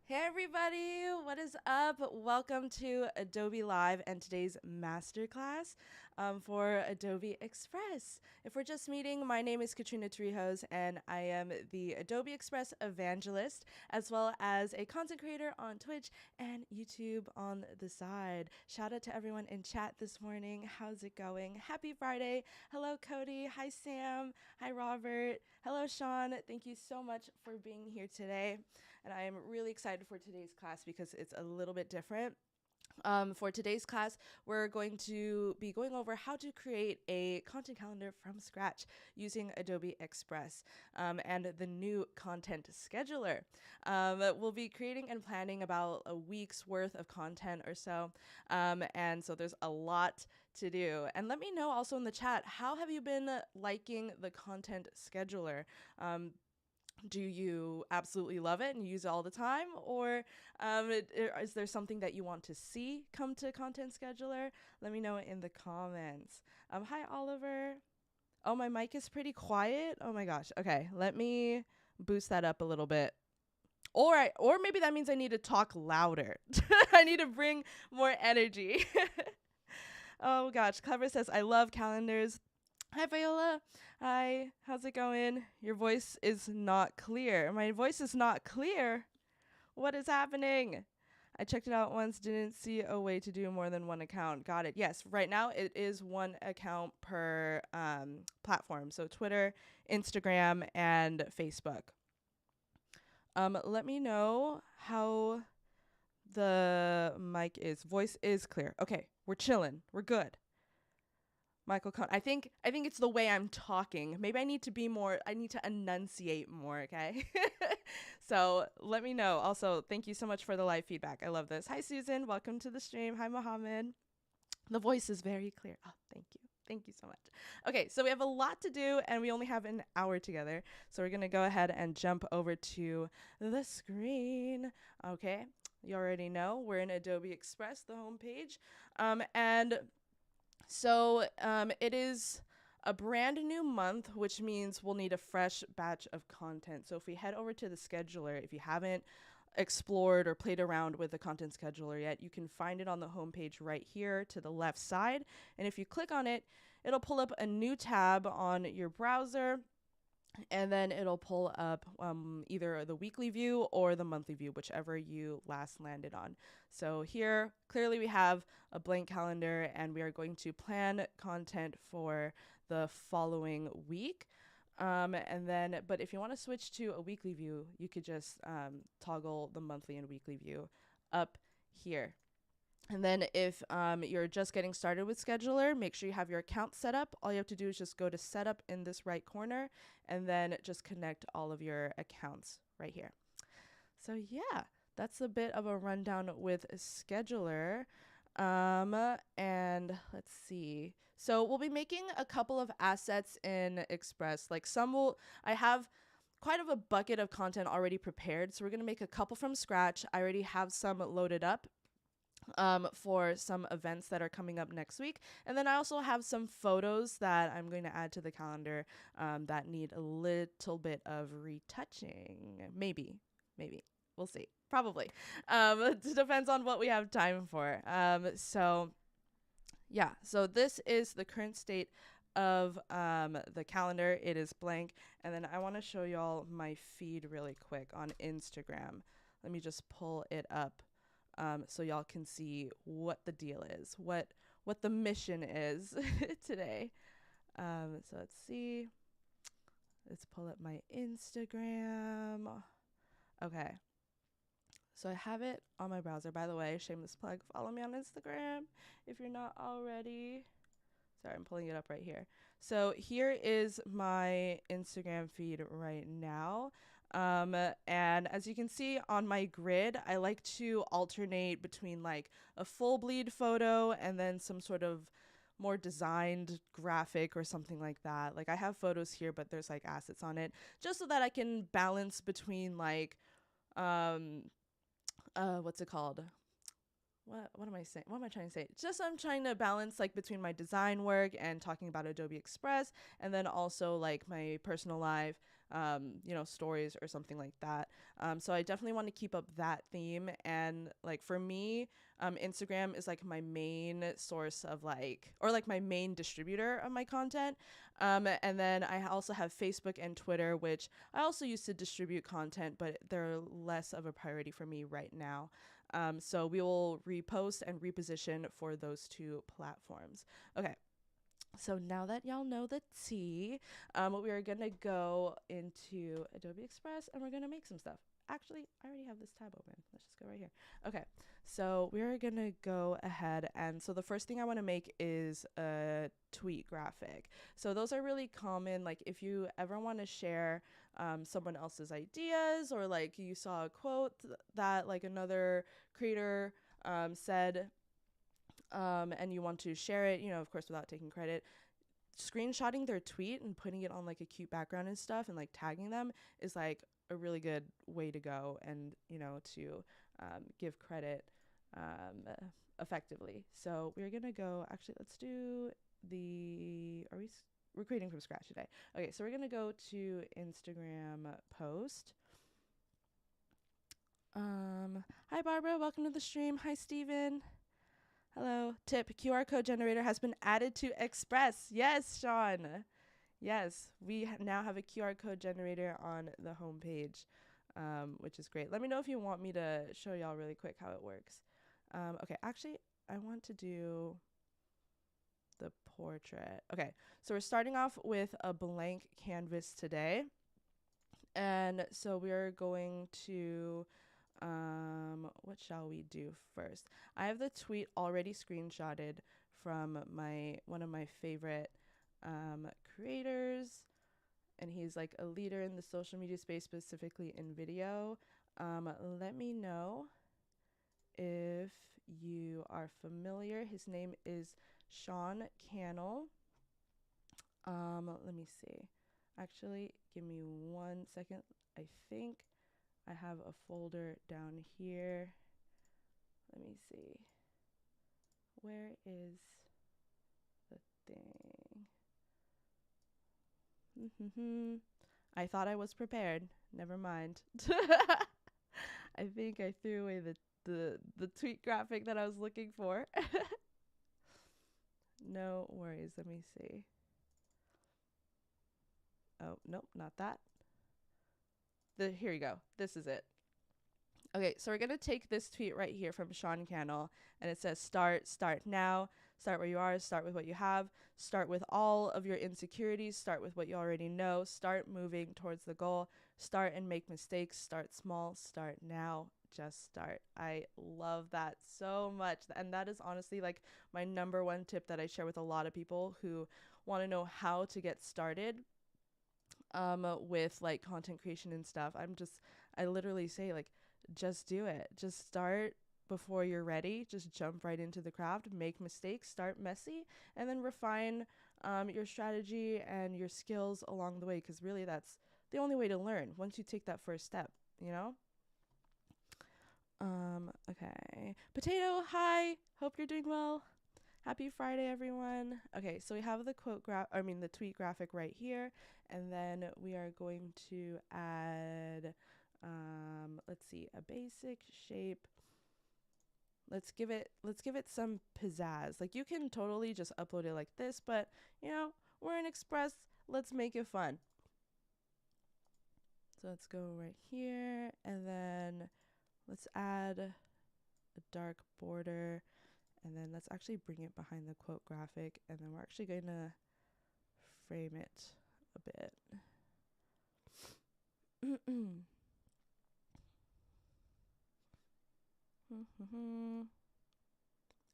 Hey everybody, what is up? Welcome to Adobe Live and today's masterclass for Adobe Express. If we're just meeting, my name is Katrina Torrijos and I am the Adobe Express Evangelist as well as a content creator on Twitch and YouTube on the side. Shout out to everyone in chat this morning. How's it going? Happy Friday. Hello Cody. Hi Sam. Hi Robert. Hello Sean. Thank you so much for being here today. And I am really excited for today's class because it's a little bit different. For today's class, we're going to be going over how to create a content calendar from scratch using Adobe Express and the new content scheduler. We'll be creating and planning about a week's worth of content or so. And so there's a lot to do. And let me know also in the chat, how have you been liking the content scheduler? Do you absolutely love it and use it all the time, or is there something that you want to see come to content scheduler? Let me know in the comments. Hi Oliver. Oh, my mic is pretty quiet. Oh my gosh. Okay, let me boost that up a little bit. Or maybe that means I need to talk louder. I need to bring more energy. Oh gosh, Clever says I love calendars. Hi, Viola. Hi, how's it going? Your voice is not clear. My voice is not clear. What is happening? I checked it out once, didn't see a way to do more than one account. Got it. Yes, right now it is one account per platform. So Twitter, Instagram, and Facebook. Let me know how the mic is. Voice is clear. Okay, we're chilling. We're good. Michael I think it's the way I'm talking. Maybe I need to enunciate more, okay? So let me know. Also, thank you so much for the live feedback. I love this. Hi Susan, welcome to the stream. Hi Mohammed. The voice is very clear. Oh, thank you. Thank you so much. Okay, so we have a lot to do and we only have an hour together. So we're gonna go ahead and jump over to the screen. Okay. You already know we're in Adobe Express, the homepage. And so it is a brand new month, which means we'll need a fresh batch of content. So if we head over to the scheduler, if you haven't explored or played around with the content scheduler yet, you can find it on the homepage right here to the left side. And if you click on it, it'll pull up a new tab on your browser. And then it'll pull up either the weekly view or the monthly view, whichever you last landed on. So here, clearly we have a blank calendar and we are going to plan content for the following week. But if you want to switch to a weekly view, you could just toggle the monthly and weekly view up here. And then if you're just getting started with Scheduler, make sure you have your account set up. All you have to do is just go to Setup in this right corner and then just connect all of your accounts right here. So yeah, that's a bit of a rundown with Scheduler. And let's see. So we'll be making a couple of assets in Express. Like I have quite of a bucket of content already prepared. So we're going to make a couple from scratch. I already have some loaded up for some events that are coming up next week. And then I also have some photos that I'm going to add to the calendar that need a little bit of retouching. Maybe. We'll see. Probably. It depends on what we have time for. So this is the current state of the calendar. It is blank. And then I want to show y'all my feed really quick on Instagram. Let me just pull it up. So y'all can see what the deal is, what the mission is today. So let's see. Let's pull up my Instagram. Okay. So I have it on my browser. By the way, shameless plug, follow me on Instagram if you're not already. Sorry, I'm pulling it up right here. So here is my Instagram feed right now. And as you can see on my grid, I like to alternate between like a full bleed photo and then some sort of more designed graphic or something like that. Like I have photos here, but there's like assets on it just so that I can balance between like, what's it called? What am I saying? What am I trying to say? Just I'm trying to balance like between my design work and talking about Adobe Express and then also like my personal life stories or something like that. So I definitely want to keep up that theme. And like for me, Instagram is like my main source of my main distributor of my content. And then I also have Facebook and Twitter, which I also use to distribute content, but they're less of a priority for me right now. So we will repost and reposition for those two platforms. Okay. So now that y'all know the tea, we are going to go into Adobe Express and we're going to make some stuff. Actually, I already have this tab open. Let's just go right here. Okay, so we're going to go ahead. And so the first thing I want to make is a tweet graphic. So those are really common. Like if you ever want to share someone else's ideas, or like you saw a quote that like another creator said, and you want to share it, of course, without taking credit, screenshotting their tweet and putting it on like a cute background and stuff and like tagging them is like a really good way to go, and, to give credit effectively. So we're going to go, actually, let's do we're creating from scratch today. Okay, so we're going to go to Instagram post. Hi, Barbara. Welcome to the stream. Hi, Steven. Hello. Tip, QR code generator has been added to Express. Yes, Sean. Yes, we now have a QR code generator on the homepage, which is great. Let me know if you want me to show y'all really quick how it works. Okay, actually, I want to do the portrait. Okay, so we're starting off with a blank canvas today. And so we're going to... what shall we do first? I have the tweet already screenshotted from one of my favorite creators, and he's like a leader in the social media space, specifically in video. Let me know if you are familiar. His name is Sean Cannell. Let me see. Actually, give me 1 second. I think I have a folder down here. Let me see. Where is the thing? I thought I was prepared. Never mind. I think I threw away the tweet graphic that I was looking for. No worries. Let me see. Oh, nope, not that. Here you go. This is it. Okay, so we're going to take this tweet right here from Sean Cannell, and it says start now, start where you are, start with what you have, start with all of your insecurities, start with what you already know, start moving towards the goal, start and make mistakes, start small, start now, just start. I love that so much, and that is honestly like my number one tip that I share with a lot of people who want to know how to get started with like content creation and stuff. I literally say like, just do it. Just start before you're ready. Just jump right into the craft, make mistakes, start messy, and then refine your strategy and your skills along the way, because really that's the only way to learn, once you take that first step, Okay. Potato, hi. Hope you're doing well. Happy Friday, everyone. Okay, so we have the the tweet graphic right here, and then we are going to add let's see, a basic shape. Let's give it some pizzazz. Like, you can totally just upload it like this, but we're in Express. Let's make it fun. So let's go right here, and then let's add a dark border, and then let's actually bring it behind the quote graphic, and then we're actually going to frame it a bit.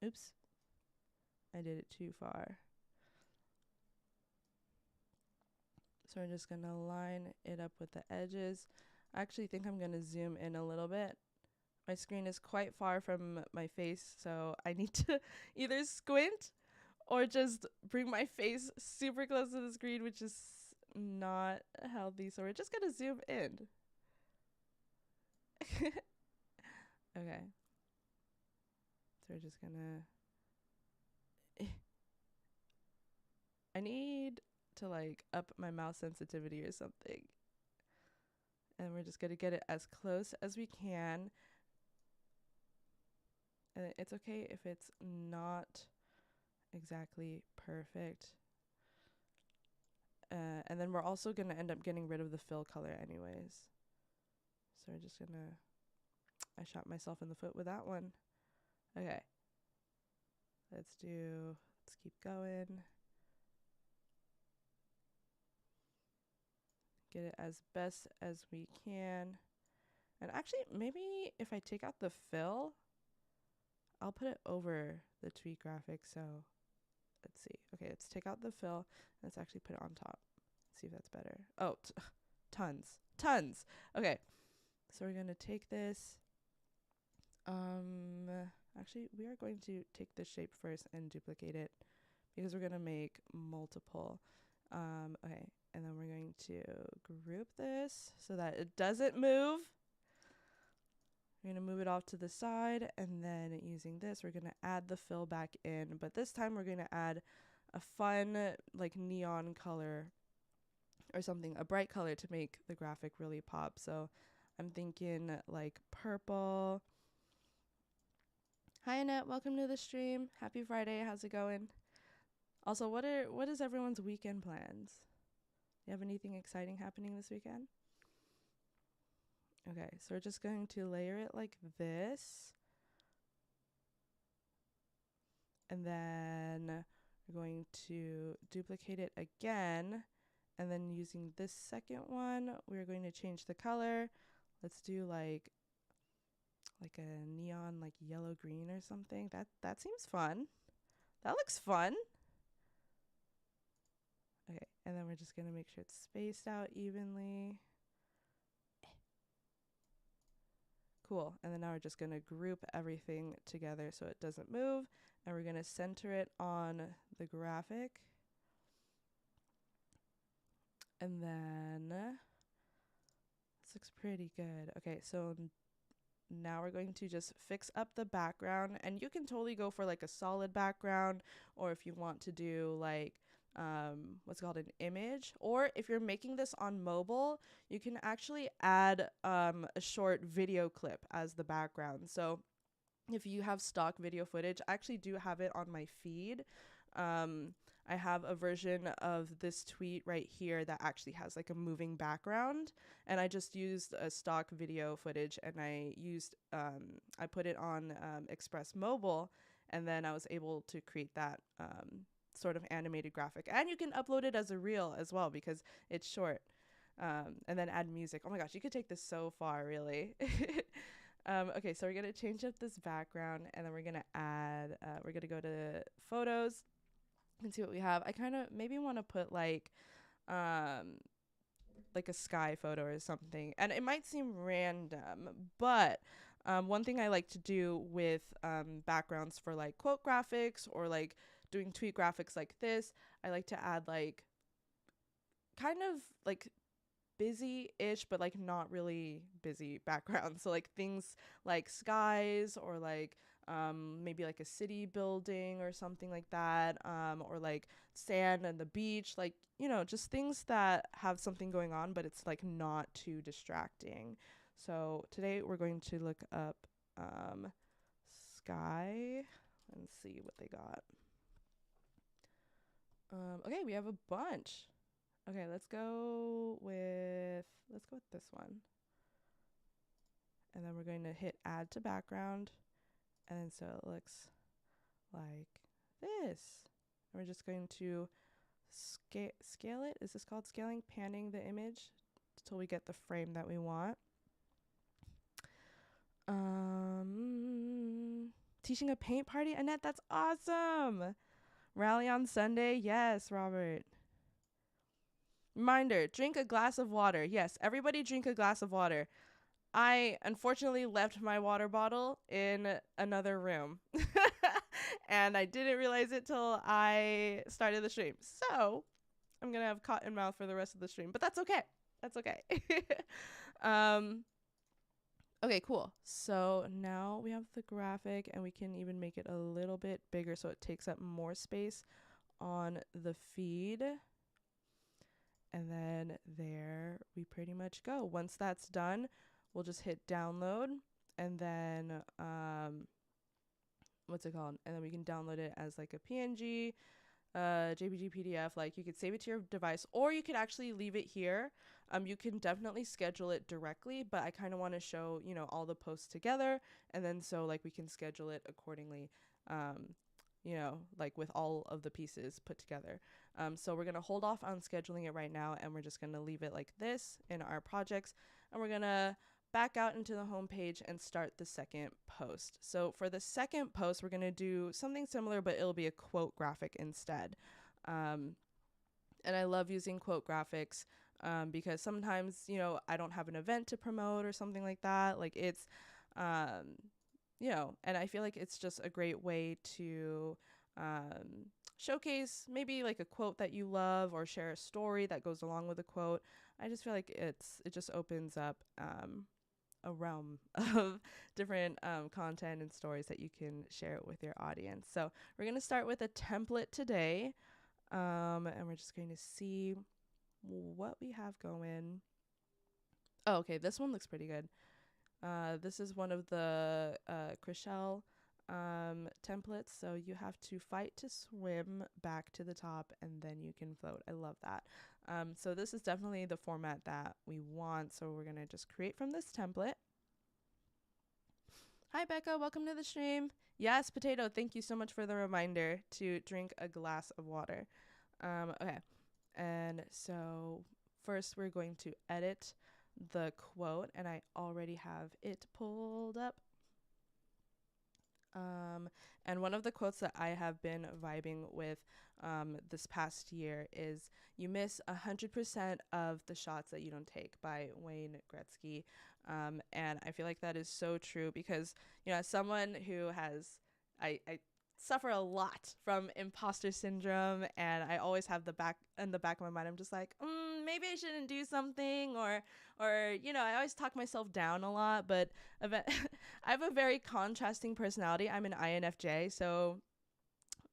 Oops, I did it too far. So we're just going to line it up with the edges. I actually think I'm going to zoom in a little bit. My screen is quite far from my face, so I need to either squint or just bring my face super close to the screen, which is not healthy. So we're just going to zoom in. Okay. So we're just going to... I need to like up my mouse sensitivity or something. And we're just going to get it as close as we can. And it's okay if it's not exactly perfect. And then we're also going to end up getting rid of the fill color anyways. So we're just going to... I shot myself in the foot with that one. Okay. Let's keep going. Get it as best as we can. And actually, maybe if I take out the fill, I'll put it over the tweet graphic. So let's see. Okay, let's take out the fill. Let's actually put it on top. See if that's better. Oh, tons. Okay, so we're gonna take this. Actually, we are going to take this shape first and duplicate it because we're gonna make multiple. Okay, and then we're going to group this so that it doesn't move. We're going to move it off to the side, and then using this, we're going to add the fill back in. But this time, we're going to add a fun, like, neon color or something, a bright color to make the graphic really pop. So I'm thinking, like, purple. Hi, Annette. Welcome to the stream. Happy Friday. How's it going? Also, what is everyone's weekend plans? You have anything exciting happening this weekend? Okay, so we're just going to layer it like this. And then we're going to duplicate it again. And then using this second one, we're going to change the color. Let's do like a neon, like yellow green or something. That seems fun. That looks fun. Okay, and then we're just gonna make sure it's spaced out evenly. Cool, and then now we're just gonna group everything together so it doesn't move, and we're gonna center it on the graphic. And then this looks pretty good. Okay, so now we're going to just fix up the background, and you can totally go for like a solid background, or if you want to do like what's called an image, or if you're making this on mobile, you can actually add a short video clip as the background. So if you have stock video footage, I actually do have it on my feed. I have a version of this tweet right here that actually has like a moving background, and I just used a stock video footage, and I put it on Express Mobile, and then I was able to create that sort of animated graphic. And you can upload it as a reel as well because it's short, and then add music. Oh my gosh, you could take this so far, really. Okay, so we're going to change up this background, and then we're going to add, we're going to go to photos and see what we have. I kind of maybe want to put like a sky photo or something. And it might seem random, but one thing I like to do with backgrounds for like quote graphics or like doing tweet graphics like this, I like to add like kind of like busy-ish but like not really busy backgrounds. So like things like skies or like maybe like a city building or something like that, or like sand and the beach, like, you know, just things that have something going on but it's like not too distracting. So today we're going to look up sky and see what they got. Okay, we have a bunch. Okay, let's go with this one. And then we're going to hit add to background. And then so it looks like this. And we're just going to scale it. Is this called scaling? Panning the image until we get the frame that we want. Teaching a paint party? Annette, that's awesome. Rally on Sunday? Yes, Robert. Reminder, drink a glass of water. Yes, everybody drink a glass of water. I unfortunately left my water bottle in another room. And I didn't realize it till I started the stream. So I'm going to have cotton mouth for the rest of the stream. But that's okay. That's okay. Okay, cool. So now we have the graphic, and we can even make it a little bit bigger so it takes up more space on the feed. And then there we pretty much go. Once that's done, we'll just hit download, and then what's it called? And then we can download it as like a PNG, JPG, PDF. Like, you could save it to your device, or you could actually leave it here. You can definitely schedule it directly, but I kind of want to show, you know, all the posts together, and then so like we can schedule it accordingly, you know, like with all of the pieces put together. So we're going to hold off on scheduling it right now, and we're just going to leave it like this in our projects, and we're going to back out into the home page and start the second post. So for the second post, we're going to do something similar, but it'll be a quote graphic instead. And I love using quote graphics because sometimes, you know, I don't have an event to promote or something like that. Like, it's, you know, and I feel like it's just a great way to showcase maybe like a quote that you love, or share a story that goes along with a quote. I just feel like it just opens up a realm of different content and stories that you can share it with your audience. So we're going to start with a template today, and we're just going to see what we have going. Oh, okay, this one looks pretty good. This is one of the Chriselle templates. So you have to fight to swim back to the top, and then you can float. I love that. So this is definitely the format that we want. So we're going to just create from this template. Hi, Becca. Welcome to the stream. Yes, Potato, thank you so much for the reminder to drink a glass of water. Okay. And so first we're going to edit the quote, and I already have it pulled up. And one of the quotes that I have been vibing with this past year is, "You miss 100% of the shots that you don't take," by Wayne Gretzky. And I feel like that is so true because, you know, as someone who has, I suffer a lot from imposter syndrome, and I always have in the back of my mind, I'm just like, maybe I shouldn't do something, or you know, I always talk myself down a lot. But I have a very contrasting personality. I'm an INFJ, so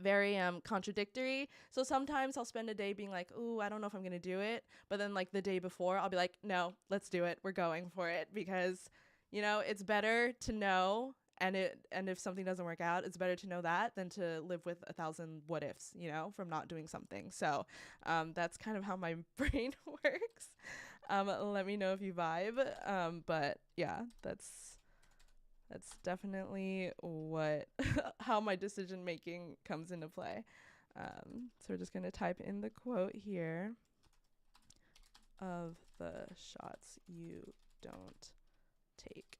very contradictory. So sometimes I'll spend a day being like, ooh, I don't know if I'm gonna do it, but then like the day before I'll be like, no, let's do it, we're going for it, because, you know, it's better to know, and if something doesn't work out, it's better to know that than to live with 1,000 what ifs, you know, from not doing something. So that's kind of how my brain works. Let me know if you vibe. But yeah, that's definitely what how my decision making comes into play. So we're just gonna type in the quote here of the shots you don't take.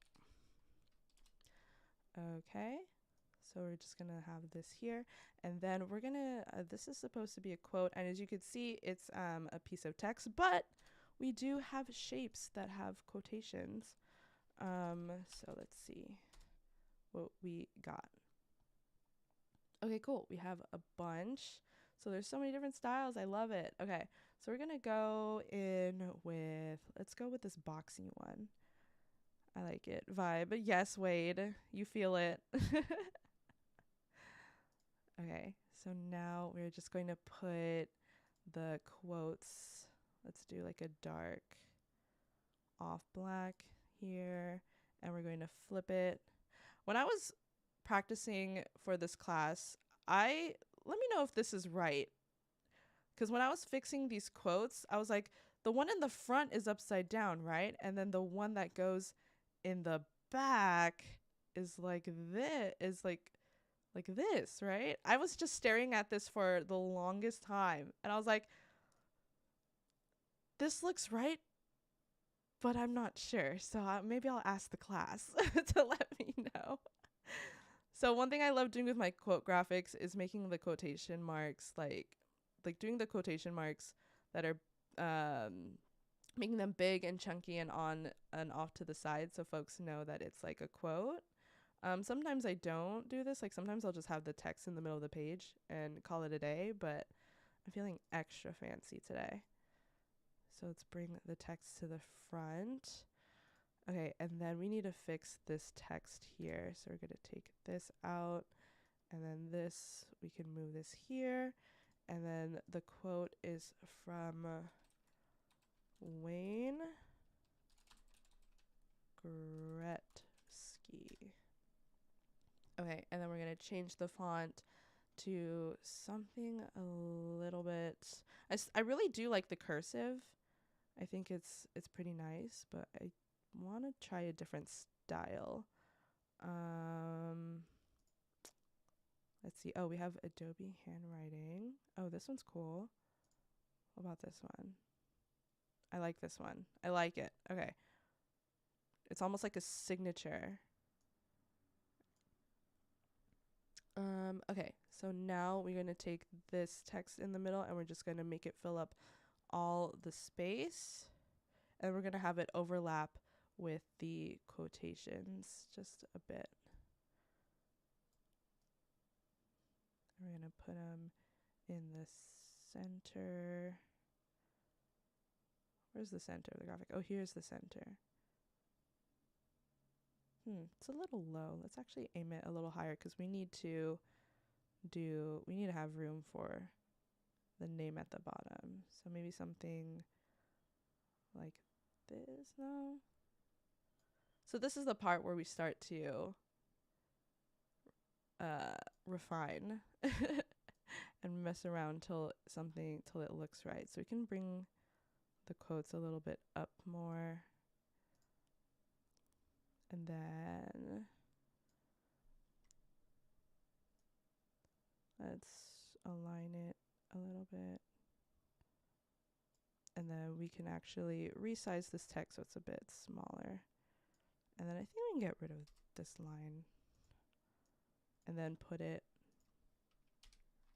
Okay, so we're just gonna have this here, and then we're gonna this is supposed to be a quote, and as you can see, it's a piece of text, but we do have shapes that have quotations. So let's see what we got. Okay, cool. We have a bunch. So there's so many different styles. I love it. Okay, so we're gonna go in with, let's go with this boxy one. I like it. Vibe. Yes, Wade, you feel it. Okay, so now we're just going to put the quotes. Let's do like a dark off black here, and we're going to flip it. When I was practicing for this class, let me know if this is right, because when I was fixing these quotes, I was like, the one in the front is upside down, right? And then the one that goes in the back is like this, right? I was just staring at this for the longest time, and I was like, this looks right, but I'm not sure. So maybe I'll ask the class to let me know. So one thing I love doing with my quote graphics is making the quotation marks, like doing the quotation marks that are making them big and chunky and on and off to the side, so folks know that it's like a quote. Sometimes I don't do this. Like, sometimes I'll just have the text in the middle of the page and call it a day, but I'm feeling extra fancy today. So let's bring the text to the front. Okay, and then we need to fix this text here. So we're going to take this out, and then this, we can move this here. And then the quote is from Wayne Gretzky. Okay, and then we're going to change the font to something a little bit. I really do like the cursive. I think it's pretty nice, but I want to try a different style. Let's see. Oh, we have Adobe handwriting. Oh, this one's cool. What about this one? I like this one. I like it. Okay. It's almost like a signature. Okay, so now we're going to take this text in the middle and we're just going to make it fill up all the space. And we're going to have it overlap with the quotations just a bit. We're going to put them in the center. Where's the center of the graphic? Oh, here's the center. It's a little low. Let's actually aim it a little higher because we need to have room for the name at the bottom. So maybe something like this. No. So this is the part where we start to refine and mess around till it looks right. So we can bring the quotes a little bit up more. And then let's align it a little bit. And then we can actually resize this text so it's a bit smaller. And then I think we can get rid of this line and then put it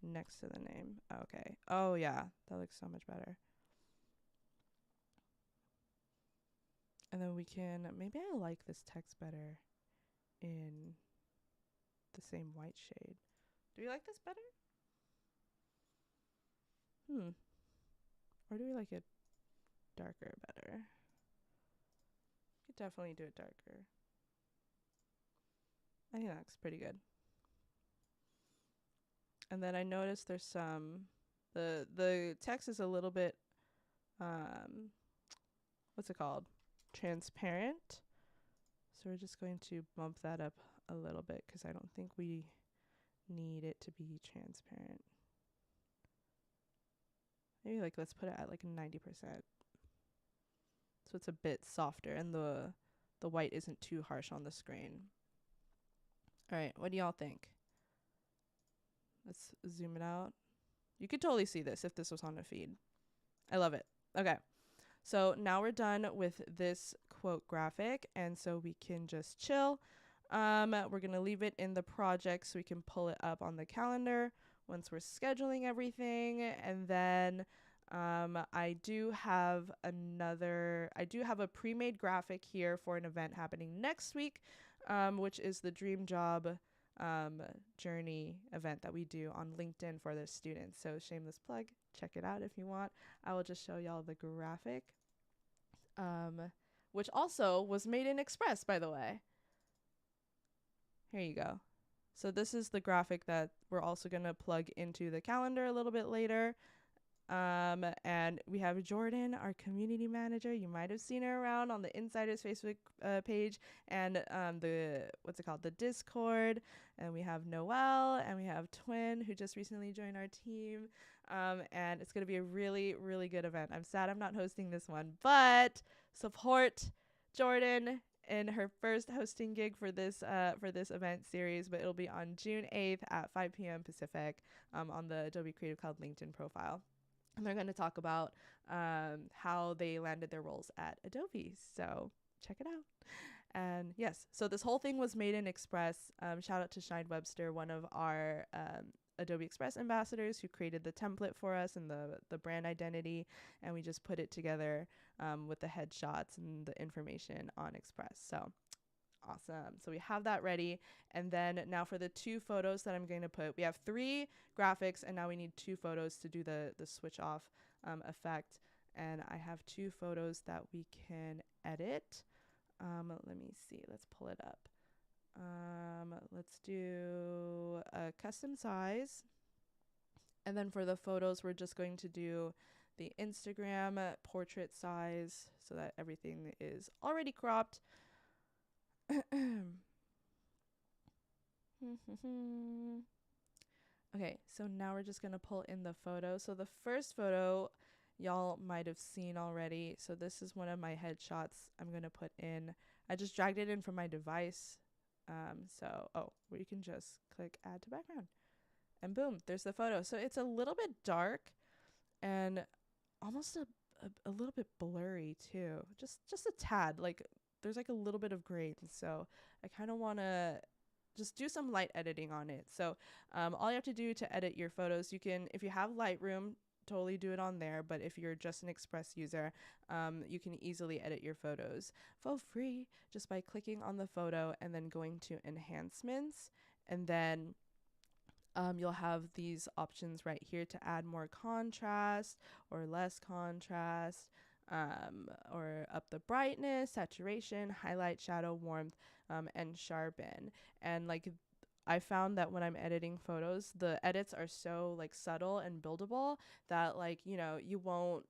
next to the name. Okay. Oh yeah, that looks so much better. And then we can, maybe I like this text better in the same white shade. Do you like this better? Or do we like it darker better? Could definitely do it darker. I think that looks pretty good. And then I noticed there's some, the text is a little bit, what's it called? Transparent. So we're just going to bump that up a little bit because I don't think we need it to be transparent. Maybe like let's put it at like 90%. So it's a bit softer and the white isn't too harsh on the screen. All right, what do y'all think? Let's zoom it out. You could totally see this if this was on a feed. I love it. Okay. So now we're done with this quote graphic, and so we can just chill. We're going to leave it in the project so we can pull it up on the calendar once we're scheduling everything. And then I do have a pre-made graphic here for an event happening next week, which is the Dream Job journey event that we do on LinkedIn for the students. So shameless plug, check it out if you want. I will just show y'all the graphic, which also was made in Express, by the way. Here you go. So this is the graphic that we're also going to plug into the calendar a little bit later. And we have Jordan, our community manager. You might have seen her around on the Insiders Facebook page and the Discord. And we have Noelle and we have Twin, who just recently joined our team. And it's going to be a really, really good event. I'm sad I'm not hosting this one, but support Jordan in her first hosting gig for this event series. But it'll be on June 8th at 5 p.m. Pacific on the Adobe Creative Cloud LinkedIn profile. And they're going to talk about how they landed their roles at Adobe. So check it out. And yes, so this whole thing was made in Express. Shout out to Shine Webster, one of our Adobe Express ambassadors, who created the template for us and the brand identity. And we just put it together with the headshots and the information on Express. So awesome. So we have that ready. And then now for the 2 photos that I'm going to put, we have 3 graphics and now we need 2 photos to do the switch off effect. And I have 2 photos that we can edit. Let me see. Let's pull it up. Let's do a custom size. And then for the photos, we're just going to do the Instagram portrait size so that everything is already cropped. Okay, so now we're just going to pull in the photo. So the first photo y'all might have seen already. So this is one of my headshots I'm going to put in. I just dragged it in from my device. Where you can just click add to background. And boom, there's the photo. So it's a little bit dark and almost a little bit blurry too. Just a tad. Like there's like a little bit of grain. So I kind of want to just do some light editing on it. So all you have to do to edit your photos, you can, if you have Lightroom, totally do it on there. But if you're just an Express user, you can easily edit your photos for free just by clicking on the photo and then going to enhancements. And then you'll have these options right here to add more contrast or less contrast, or up the brightness, saturation, highlight, shadow, warmth, and sharpen. And like I found that when I'm editing photos, the edits are so like subtle and buildable that like, you know, you won't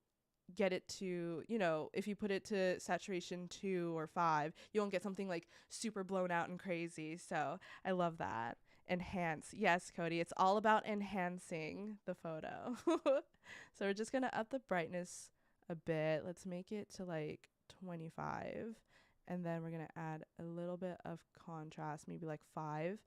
get it to, you know, if you put it to saturation 2 or 5, you won't get something like super blown out and crazy. So I love that. Enhance. Yes, Cody, it's all about enhancing the photo. So we're just going to up the brightness a bit. Let's make it to like 25. And then we're going to add a little bit of contrast, maybe like 5.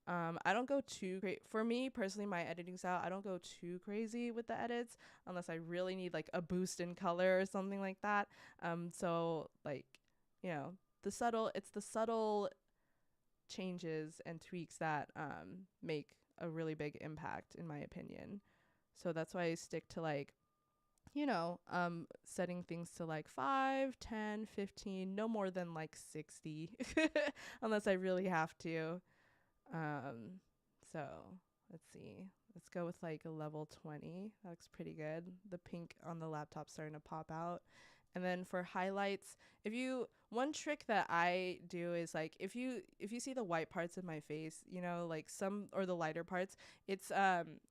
I don't go too great. For me personally, my editing style, I don't go too crazy with the edits unless I really need like a boost in color or something like that. So like, you know, it's the subtle changes and tweaks that make a really big impact in my opinion. So that's why I stick to like, you know, setting things to like 5, 10, 15, no more than like 60 unless I really have to. So let's see. Let's go with like a level 20. That looks pretty good. The pink on the laptop's starting to pop out. And then for highlights, one trick that I do is like if you see the white parts of my face, you know, like or the lighter parts, it's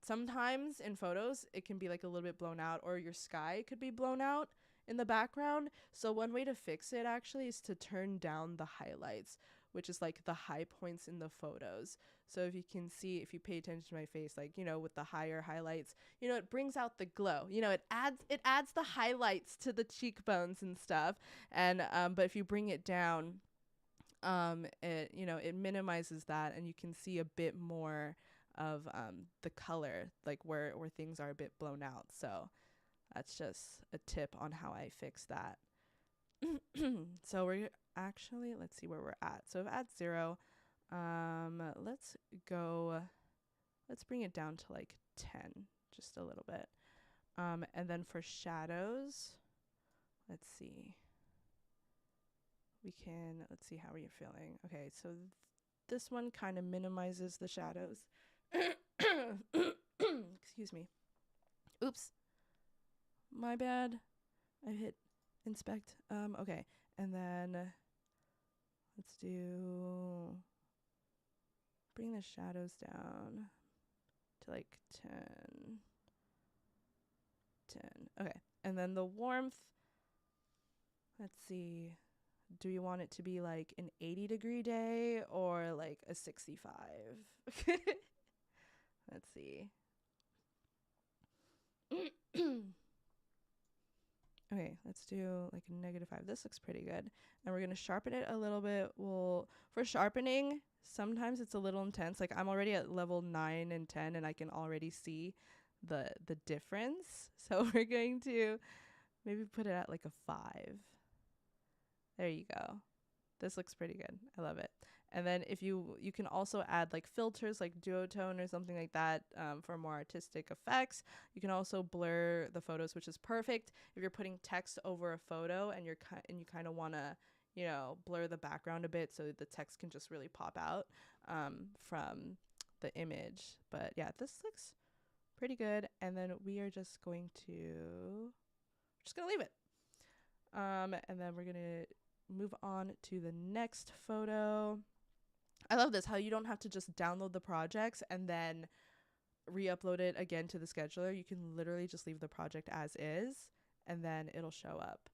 sometimes in photos it can be like a little bit blown out, or your sky could be blown out in the background. So one way to fix it actually is to turn down the highlights, which is like the high points in the photos. So if you can see, if you pay attention to my face, like, you know, with the higher highlights, you know, it brings out the glow, you know, it adds the highlights to the cheekbones and stuff. And, but if you bring it down, it, you know, it minimizes that and you can see a bit more of, the color, like where things are a bit blown out. So that's just a tip on how I fix that. So we're actually, let's see where we're at. So I've at 0. Let's bring it down to like 10, just a little bit. And then for shadows, let's see. Let's see how are you feeling. Okay, so this one kind of minimizes the shadows. Excuse me. Oops. My bad. I hit inspect. Okay. And then let's bring the shadows down to like 10. Okay. And then the warmth, let's see. Do you want it to be like an 80-degree day or like a 65? Let's see. Okay, let's do like a -5. This looks pretty good. And we're going to sharpen it a little bit. For sharpening, sometimes it's a little intense. Like I'm already at level 9 and 10 and I can already see the difference. So we're going to maybe put it at like a 5. There you go. This looks pretty good. I love it. And then if you can also add like filters like duotone or something like that, for more artistic effects. You can also blur the photos, which is perfect if you're putting text over a photo and you kind of want to, you know, blur the background a bit so the text can just really pop out from the image. But yeah, this looks pretty good. And then we are just going to leave it. And then we're going to move on to the next photo. I love this, how you don't have to just download the projects and then re-upload it again to the scheduler, you can literally just leave the project as is, and then it'll show up.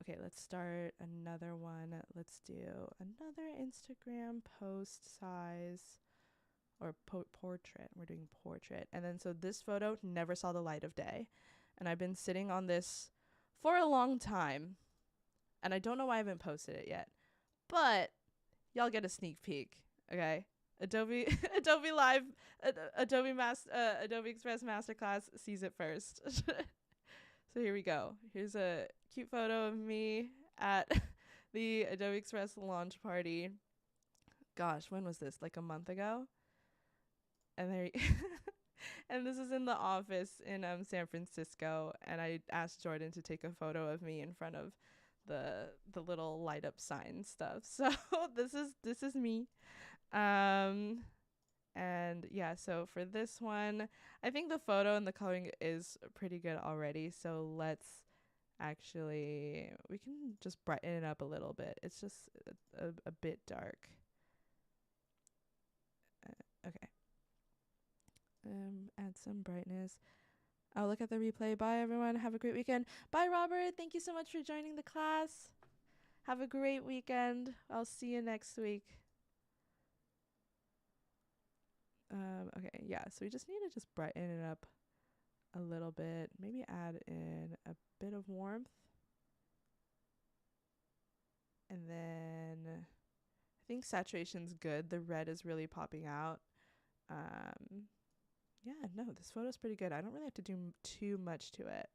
Okay, let's start another one. Let's do another Instagram post size, or portrait. We're doing portrait. And then so this photo never saw the light of day. And I've been sitting on this for a long time. And I don't know why I haven't posted it yet. But y'all get a sneak peek, okay? Adobe Live, Adobe Express Masterclass sees it first. So here we go. Here's a cute photo of me at the Adobe Express launch party. Gosh, when was this? Like a month ago? And there and this is in the office in San Francisco, and I asked Jordan to take a photo of me in front of the little light up sign stuff. So this is me. And yeah, so for this one, I think the photo and the coloring is pretty good already. So let's actually, we can just brighten it up a little bit. It's just a bit dark. Okay. Add some brightness. I'll look at the replay. Bye, everyone. Have a great weekend. Bye, Robert. Thank you so much for joining the class. Have a great weekend. I'll see you next week. Okay, yeah, so we just need to just brighten it up a little bit. Maybe add in a bit of warmth. And then I think saturation's good. The red is really popping out. Yeah, no, this photo's pretty good. I don't really have to do too much to it.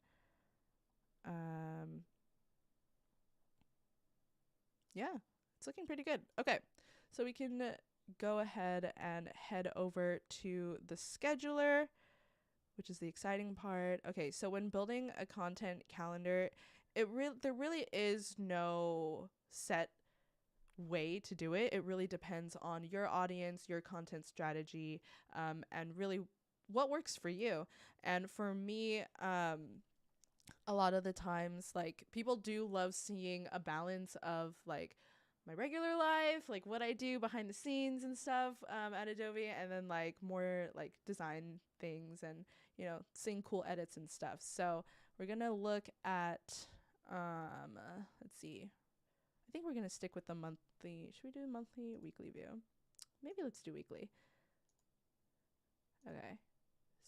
Yeah, it's looking pretty good. Okay, so we can go ahead and head over to the scheduler, which is the exciting part. Okay, so when building a content calendar, there really is no set way to do it. It really depends on your audience, your content strategy, and really what works for you. And for me, a lot of the times, like, people do love seeing a balance of like my regular life, like what I do behind the scenes and stuff at Adobe, and then like more like design things and, you know, seeing cool edits and stuff. So we're gonna look at let's see, I think we're gonna stick with the monthly. Should we do monthly, weekly view? Maybe let's do weekly. Okay,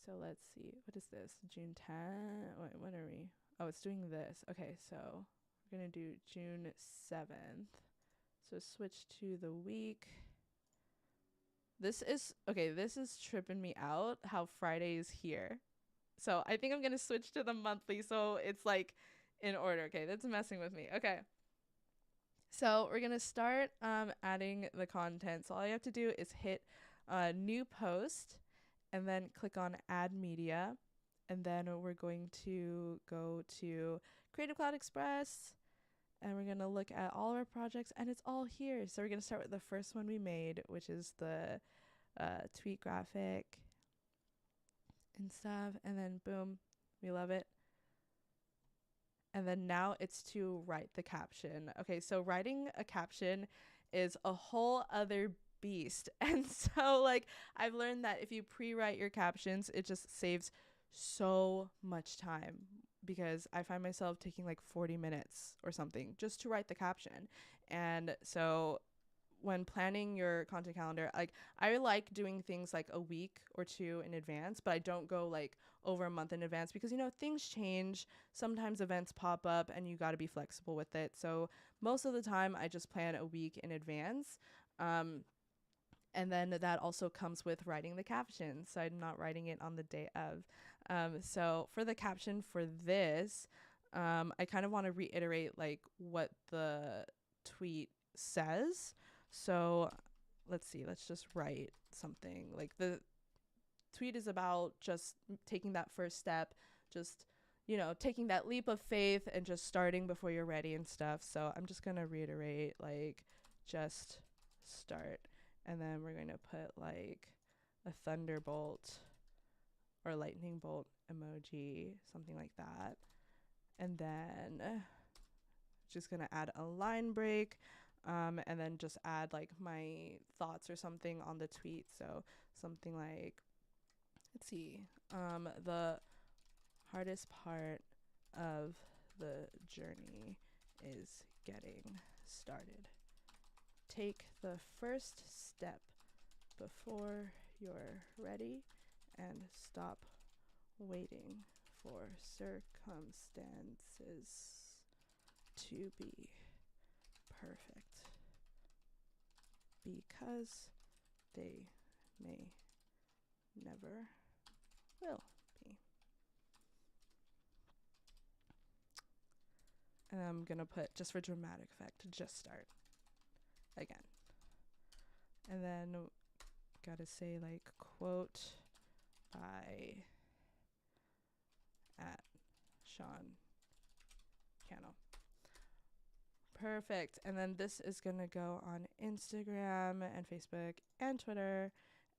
so let's see, what is this? June 10th. Wait, when are we? Oh, it's doing this. Okay, so we're gonna do June 7th. So switch to the week. This is tripping me out how Friday is here. So I think I'm gonna switch to the monthly so it's like in order. Okay, that's messing with me. Okay. So we're gonna start adding the content. So all you have to do is hit new post and then click on add media. And then we're going to go to Creative Cloud Express, and we're going to look at all of our projects, and it's all here. So we're going to start with the first one we made, which is the tweet graphic and stuff. And then boom, we love it. And then now it's to write the caption. Okay, so writing a caption is a whole other beast. And so like I've learned that if you pre-write your captions, it just saves so much time, because I find myself taking like 40 minutes or something just to write the caption. And so when planning your content calendar, like I like doing things like a week or two in advance, but I don't go like over a month in advance, because, you know, things change. Sometimes events pop up and you got to be flexible with it. So most of the time I just plan a week in advance. And then that also comes with writing the caption, so I'm not writing it on the day of. So for the caption for this, I kind of want to reiterate like what the tweet says. So let's see, let's just write something. Like the tweet is about just taking that first step, just, you know, taking that leap of faith and just starting before you're ready and stuff. So I'm just going to reiterate like just start. And then we're going to put like a thunderbolt or lightning bolt emoji, something like that. And then just going to add a line break, and then just add like my thoughts or something on the tweet. So something like, let's see. The hardest part of the journey is getting started. Take the first step before you're ready and stop waiting for circumstances to be perfect, because they may never will be. And I'm going to put, just for dramatic effect, just start again. And then gotta say, like, quote by at Sean Cannell. Perfect. And then this is gonna go on Instagram and Facebook and Twitter.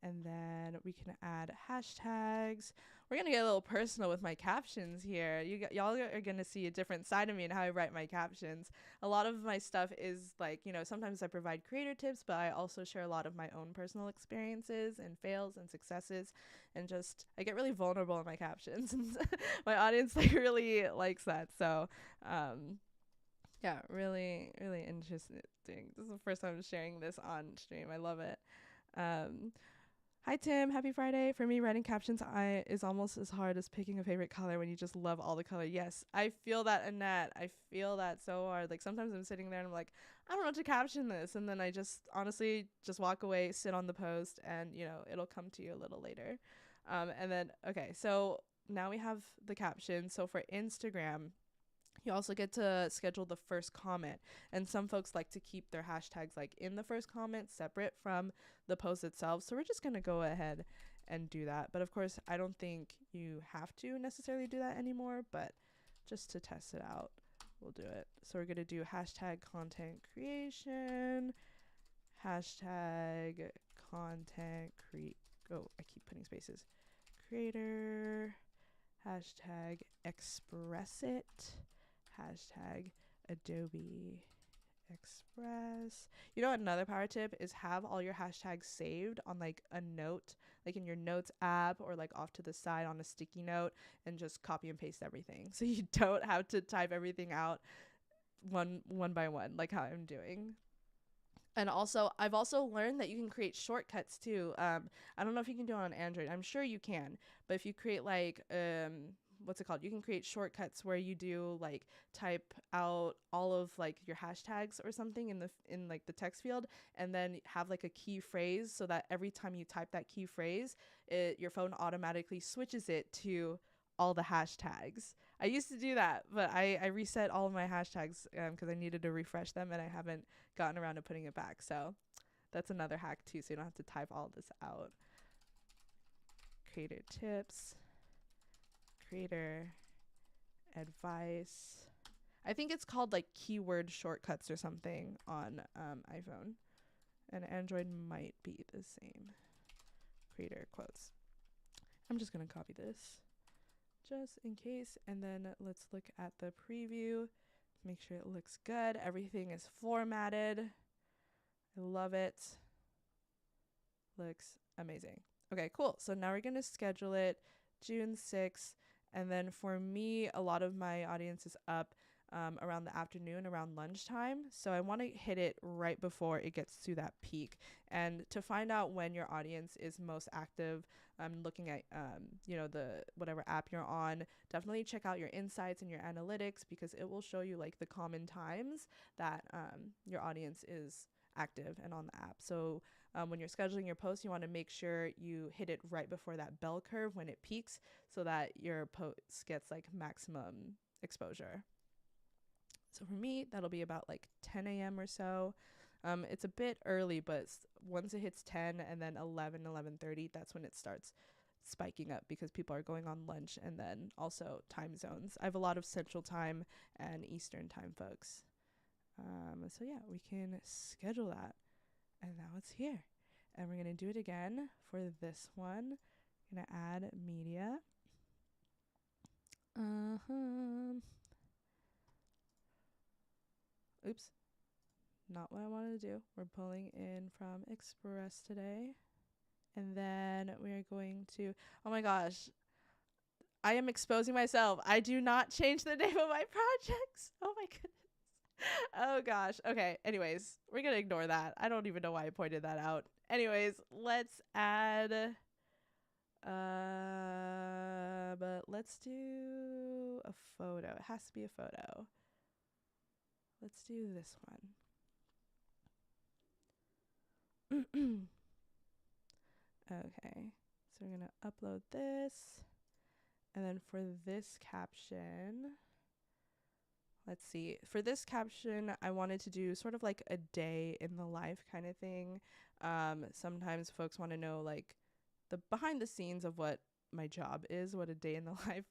And then we can add hashtags. We're gonna get a little personal with my captions here. Y'all are gonna see a different side of me and how I write my captions. A lot of my stuff is like, sometimes I provide creator tips, but I also share a lot of my own personal experiences and fails and successes, and just I get really vulnerable in my captions, and my audience really likes that. So, yeah, really, really interesting. This is the first time I'm sharing this on stream. I love it. Hi Tim, happy Friday. For me, writing captions is almost as hard as picking a favorite color when you just love all the color. Yes, I feel that, Annette. I feel that so hard. Like, sometimes I'm sitting there and I'm like, I don't know what to caption this, and then I just honestly just walk away, sit on the post, and it'll come to you a little later. And then okay, so now we have the caption. So for Instagram, you also get to schedule the first comment, and some folks like to keep their hashtags like in the first comment separate from the post itself. So we're just going to go ahead and do that. But of course, I don't think you have to necessarily do that anymore, but just to test it out, we'll do it. So we're going to do hashtag content creation, hashtag content I keep putting spaces. Creator, hashtag express it, hashtag Adobe Express. Another power tip is have all your hashtags saved on like a note, like in your notes app, or like off to the side on a sticky note, and just copy and paste everything, so you don't have to type everything out one by one like how I'm doing. And also, I've also learned that you can create shortcuts too. I don't know if you can do it on Android. I'm sure you can. But if you create like, what's it called? You can create shortcuts where you do like type out all of like your hashtags or something in like the text field, and then have like a key phrase, so that every time you type that key phrase, your phone automatically switches it to all the hashtags. I used to do that, but I reset all of my hashtags because I needed to refresh them, and I haven't gotten around to putting it back. So that's another hack too, so you don't have to type all this out. Creator tips, creator advice. I think it's called like keyword shortcuts or something on iPhone, and Android might be the same. Creator quotes. I'm just going to copy this just in case, and then let's look at the preview. Make sure it looks good. Everything is formatted. I love it. Looks amazing. Okay, cool. So now we're going to schedule it June 6th. And then for me, a lot of my audience is up around the afternoon, around lunchtime. So I want to hit it right before it gets to that peak. And to find out when your audience is most active, I'm looking at, the whatever app you're on, definitely check out your insights and your analytics, because it will show you like the common times that your audience is active and on the app. So when you're scheduling your post, you want to make sure you hit it right before that bell curve when it peaks, so that your post gets like maximum exposure. So for me, that'll be about like 10 a.m. or so. It's a bit early, but once it hits 10 and then 11:30, that's when it starts spiking up, because people are going on lunch, and then also time zones. I have a lot of Central Time and Eastern Time folks. So yeah, we can schedule that. And now it's here. And we're going to do it again for this one. I'm going to add media. Oops. Not what I wanted to do. We're pulling in from Express today. And then we're going to, oh my gosh, I am exposing myself. I do not change the name of my projects. Oh my goodness. Oh gosh. Okay. Anyways, we're going to ignore that. I don't even know why I pointed that out. Anyways, let's add, but let's do a photo. It has to be a photo. Let's do this one. Okay. So we're going to upload this. And then for this caption, let's see. For this caption, I wanted to do sort of like a day in the life kind of thing. Sometimes folks want to know like the behind the scenes of what my job is, what a day in the life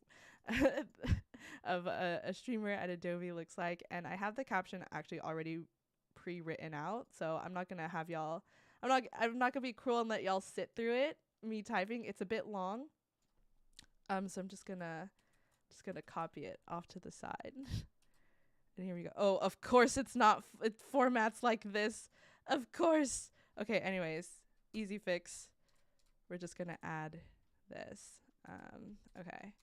of a streamer at Adobe looks like. And I have the caption actually already pre-written out. So I'm not going to have y'all, I'm not going to be cruel and let y'all sit through it. Me typing, it's a bit long. So I'm just gonna copy it off to the side. And here we go. Oh, of course it's not. It formats like this. Of course. Okay. Anyways, easy fix. We're just gonna add this. Okay.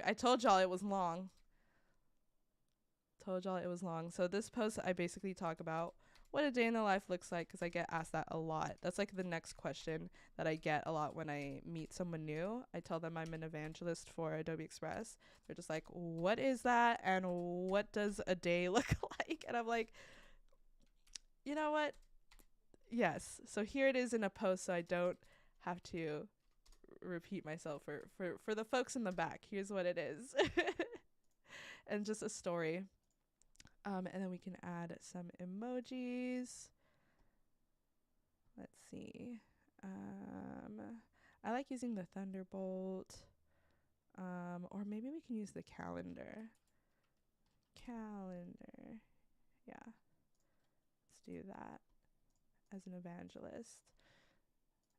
I told y'all it was long. So this post, I basically talk about what a day in the life looks like, because I get asked that a lot. That's like the next question that I get a lot when I meet someone new. I tell them I'm an evangelist for Adobe Express. They're just like, what is that? And what does a day look like? And I'm like, you know what? Yes. So here it is in a post, so I don't have to repeat myself for the folks in the back. Here's what it is. And just a story. And then we can add some emojis. Let's see. I like using the Thunderbolt. Or maybe we can use the calendar. Yeah. Let's do that as an evangelist.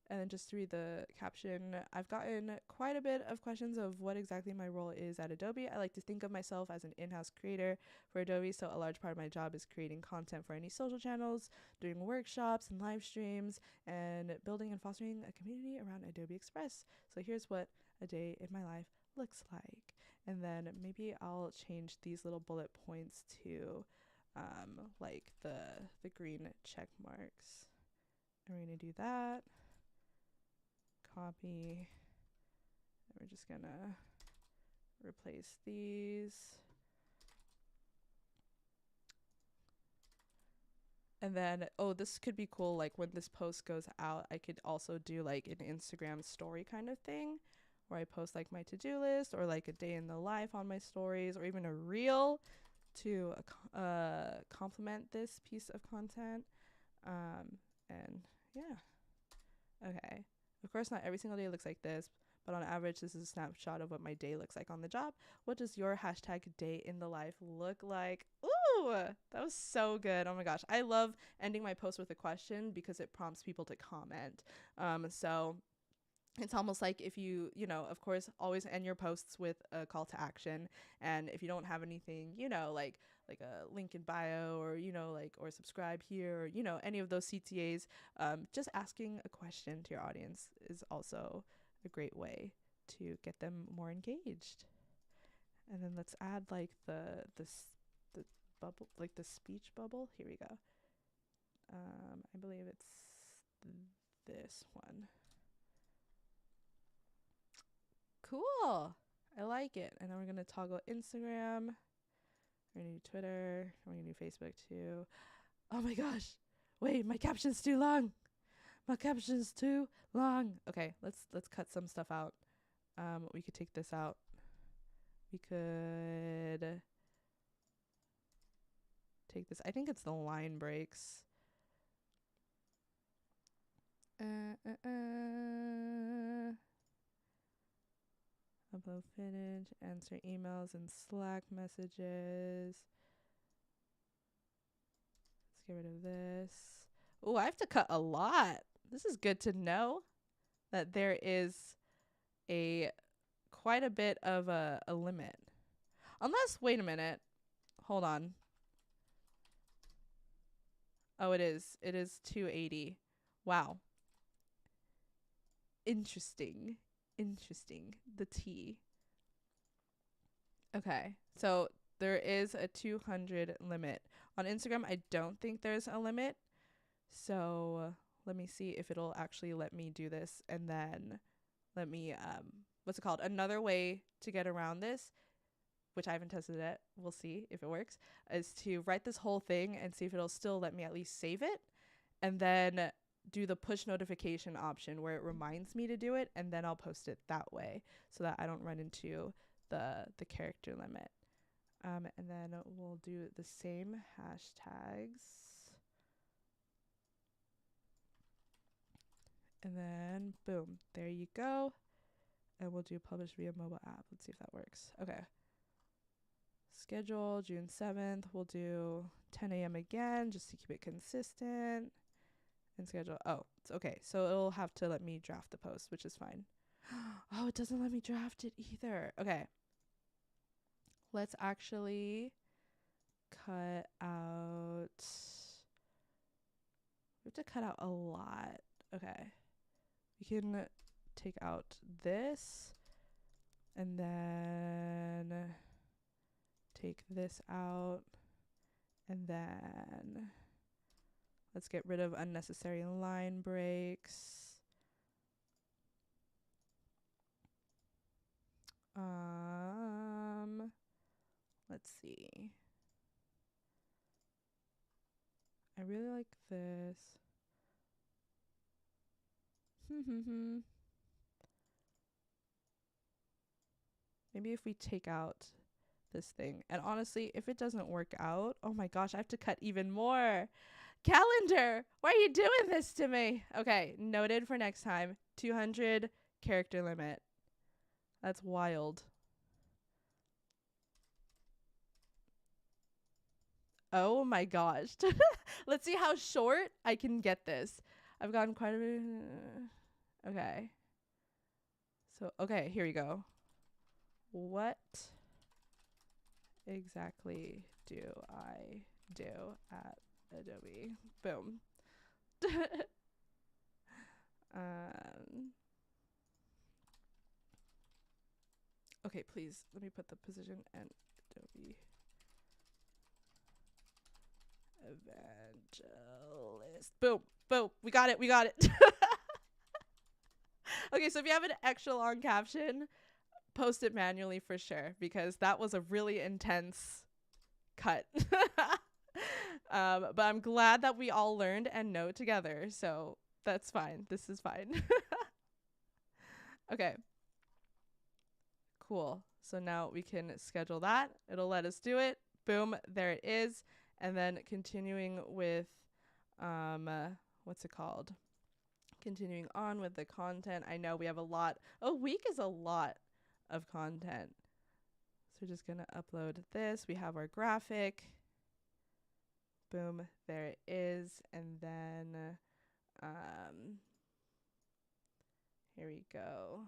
And then just to read the caption, I've gotten quite a bit of questions of what exactly my role is at Adobe. I like to think of myself as an in-house creator for Adobe, so a large part of my job is creating content for any social channels, doing workshops and live streams, and building and fostering a community around Adobe Express. So here's what a day in my life looks like. And then maybe I'll change these little bullet points to like the green check marks. And we're going to do that. Copy. And we're just gonna replace these. And then, oh, this could be cool. Like when this post goes out, I could also do like an Instagram story kind of thing where I post like my to-do list or like a day in the life on my stories, or even a reel to complement this piece of content. And yeah. Okay. Of course, not every single day looks like this, but on average, this is a snapshot of what my day looks like on the job. What does your hashtag day in the life look like? Ooh, that was so good. Oh my gosh. I love ending my post with a question because it prompts people to comment. So it's almost like if you of course, always end your posts with a call to action. And if you don't have anything, like a link in bio, or, or subscribe here, or, any of those CTAs, just asking a question to your audience is also a great way to get them more engaged. And then let's add like the bubble, like the speech bubble. Here we go. I believe it's this one. Cool. I like it. And then we're going to toggle Instagram. We're going to do Twitter. We're going to do Facebook too. Oh my gosh. Wait, my caption's too long. Okay, let's cut some stuff out. We could take this out. We could take this. I think it's the line breaks. Upload footage, answer emails and Slack messages. Let's get rid of this. Oh, I have to cut a lot. This is good to know that there is quite a bit of a limit. Unless, wait a minute. Hold on. Oh, it is. It is 280. Wow. Interesting. Interesting. The T. Okay. So there is a 200 limit. On Instagram, I don't think there's a limit. So let me see if it'll actually let me do this. And then let me, what's it called? Another way to get around this, which I haven't tested it, we'll see if it works, is to write this whole thing and see if it'll still let me at least save it. And then do the push notification option where it reminds me to do it, and then I'll post it that way so that I don't run into the character limit. And then we'll do the same hashtags. And then boom, there you go. And we'll do publish via mobile app. Let's see if that works. Okay. Schedule June 7th. We'll do 10 a.m. again just to keep it consistent. And schedule. Oh, it's okay. So it'll have to let me draft the post, which is fine. Oh, it doesn't let me draft it either. Okay. Let's actually cut out. We have to cut out a lot. Okay. We can take out this and then take this out, and then let's get rid of unnecessary line breaks. Let's see. I really like this. Maybe if we take out this thing. And honestly, if it doesn't work out, oh my gosh, I have to cut even more. Calendar, why are you doing this to me? Okay, noted for next time. 200 character limit. That's wild. Oh my gosh. Let's see how short I can get this. I've gotten quite a bit. Okay. So, okay, here we go. What exactly do I do at Adobe? Boom. Okay, please let me put the position and Adobe Evangelist. Boom, boom. We got it. We got it. Okay, so if you have an extra long caption, post it manually for sure, because that was a really intense cut. But I'm glad that we all learned and know together. So that's fine. This is fine. Okay. Cool. So now we can schedule that. It'll let us do it. Boom. There it is. And then continuing with, what's it called? Continuing on with the content. I know we have a lot. A week is a lot of content. So we're just going to upload this. We have our graphic. Boom. There it is. And then, here we go.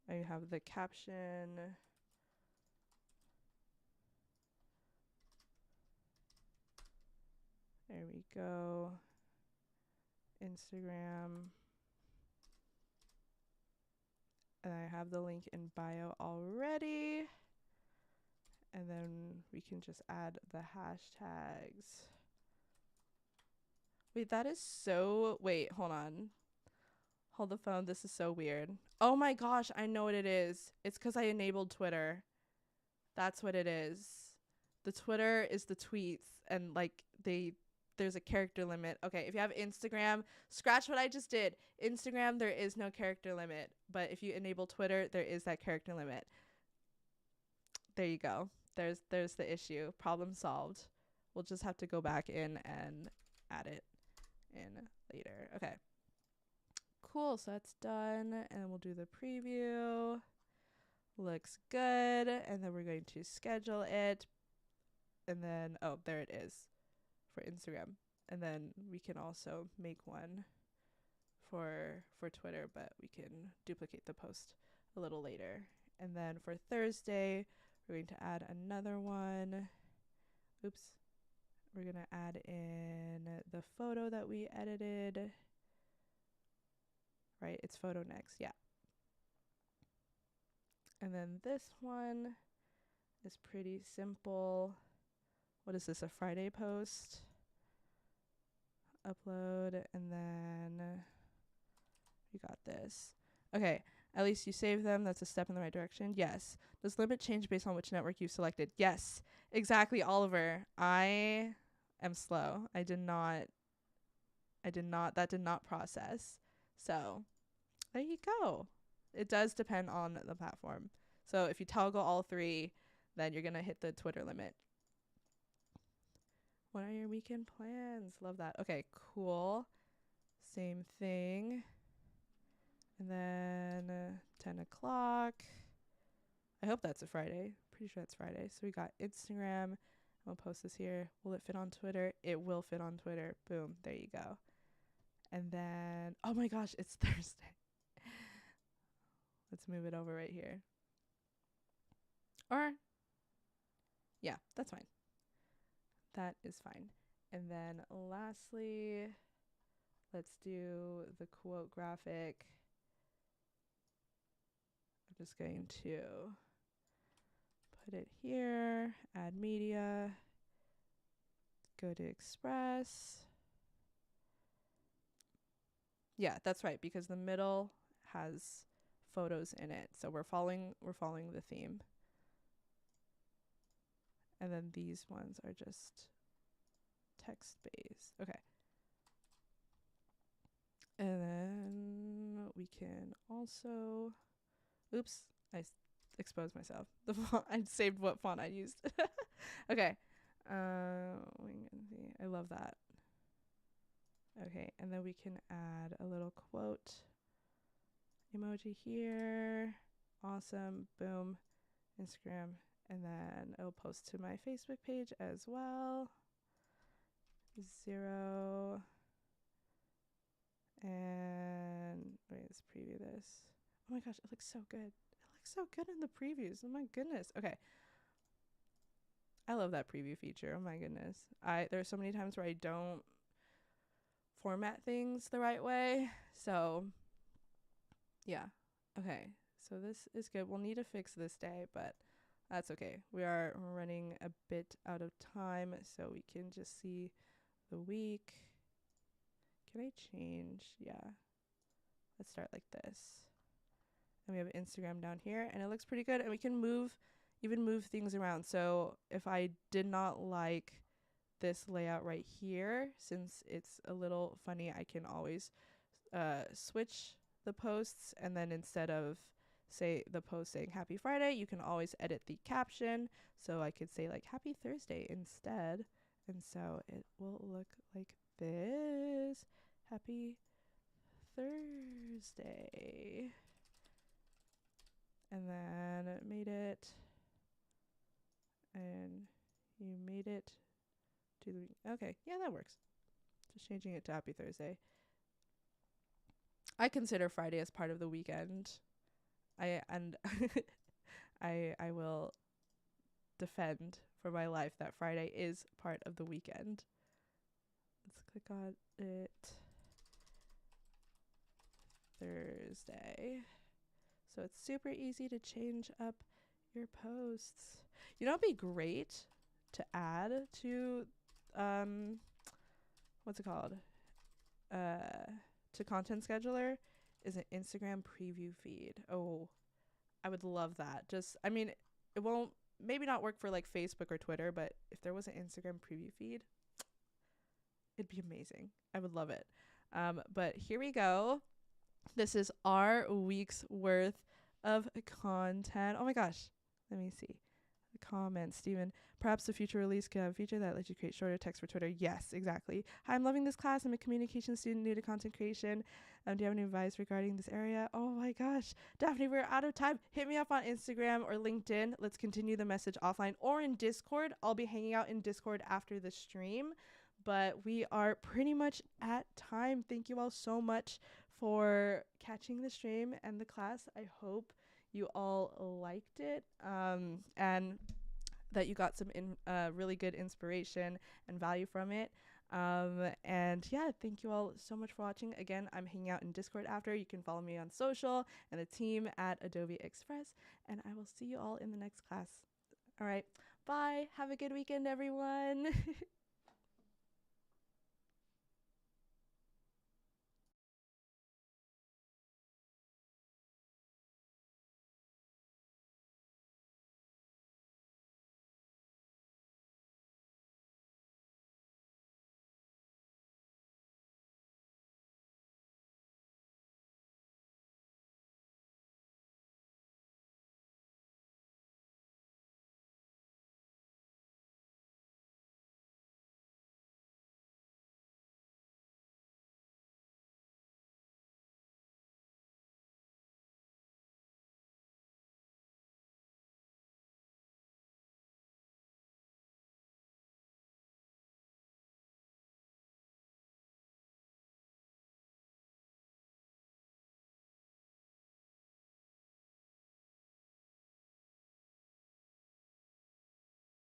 I have the caption. There we go. Instagram. And I have the link in bio already. And then we can just add the hashtags. Wait, that is so... Wait, hold on. Hold the phone. This is so weird. Oh my gosh, I know what it is. It's because I enabled Twitter. That's what it is. The Twitter is the tweets, and like there's a character limit. Okay, if you have Instagram, scratch what I just did. Instagram, there is no character limit, but if you enable Twitter, there is that character limit. There you go. There's the issue. Problem solved. We'll just have to go back in and add it in later. Okay. Cool, so that's done, and then we'll do the preview. Looks good, and then we're going to schedule it, and then, oh, there it is for Instagram. And then we can also make one for Twitter, but we can duplicate the post a little later. And then for Thursday, we're going to add another one. Oops. We're going to add in the photo that we edited right? It's photo next. Yeah. And then this one is pretty simple. What is this? A Friday post? Upload, and then we got this. Okay. At least you save them. That's a step in the right direction. Yes. Does limit change based on which network you've selected? Yes. Exactly, Oliver. I am slow. That did not process. So there you go. It does depend on the platform. So if you toggle all three, then you're going to hit the Twitter limit. What are your weekend plans? Love that. Okay, cool. Same thing. And then 10 o'clock. I hope that's a Friday. Pretty sure that's Friday. So we got Instagram. I'll post this here. Will it fit on Twitter? It will fit on Twitter. Boom. There you go. And then, oh my gosh, it's Thursday. Let's move it over right here. Or, yeah, that's fine. That is fine. And then lastly, let's do the quote graphic. I'm just going to put it here, add media, go to Express. Yeah, that's right, because the middle has photos in it. So we're following the theme. And then these ones are just text-based. Okay. And then we can also, oops, I exposed myself. The font, I saved what font I used. Okay. I love that. Okay, and then we can add a little quote emoji here. Awesome. Boom. Instagram. And then it'll post to my Facebook page as well. 0. And wait, let's preview this. Oh my gosh, it looks so good. It looks so good in the previews. Oh my goodness. Okay. I love that preview feature. Oh my goodness. There's so many times where I don't format things the right way. So yeah. Okay. So this is good. We'll need to fix this day, but that's okay. We are running a bit out of time, so we can just see the week. Can I change? Yeah. Let's start like this. And we have Instagram down here, and it looks pretty good. And we can even move things around. So if I did not like this layout right here, since it's a little funny, I can always switch the posts, and then instead of say the post saying Happy Friday, you can always edit the caption. So I could say like Happy Thursday instead. And so it will look like this. Happy Thursday. And then it made it. And you made it to the, okay, yeah, that works. Just changing it to Happy Thursday. I consider Friday as part of the weekend. I will defend for my life that Friday is part of the weekend. Let's click on it. Thursday. So it's super easy to change up your posts. You know, it'd be great to add to what's it called? To Content Scheduler is an Instagram preview feed. Oh, I would love that. I mean, it won't maybe not work for like Facebook or Twitter, but if there was an Instagram preview feed, it'd be amazing. I would love it. But here we go. This is our week's worth of content. Oh my gosh. Let me see. The comments, Steven. Perhaps the future release could have a feature that lets you create shorter text for Twitter. Yes, exactly. Hi, I'm loving this class. I'm a communication student new to content creation. Do you have any advice regarding this area? Oh my gosh. Daphne, we're out of time. Hit me up on Instagram or LinkedIn. Let's continue the message offline or in Discord. I'll be hanging out in Discord after the stream. But we are pretty much at time. Thank you all so much for catching the stream and the class. I hope you all liked it and that you got some really good inspiration and value from it. And yeah, thank you all so much for watching. Again, I'm hanging out in Discord after. You can follow me on social and the team at Adobe Express. And I will see you all in the next class. All right. Bye. Have a good weekend, everyone.